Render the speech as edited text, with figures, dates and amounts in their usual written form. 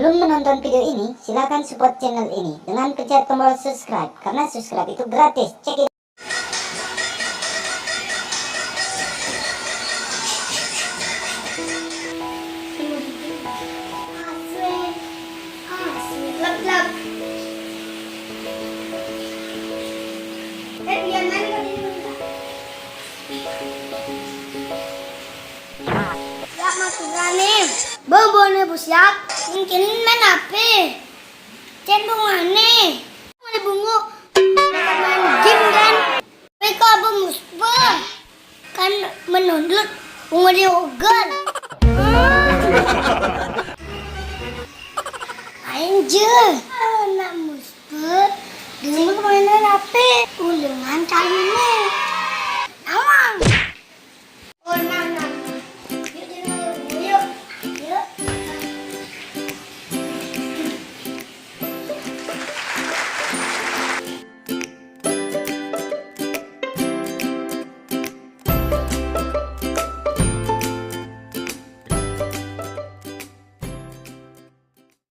Sebelum menonton video ini, silakan support channel ini dengan pencet tombol subscribe, karena subscribe itu gratis. Cek it. Siap maturan Bobone bu siap. Mungkin main HP. Cendungannya. Mana bungu? Main game kan? Mereka abu musba. Kan menunduk bunga di ogan. Anjir. Anak musba. Dengan mainan HP. Ulengan kali ini.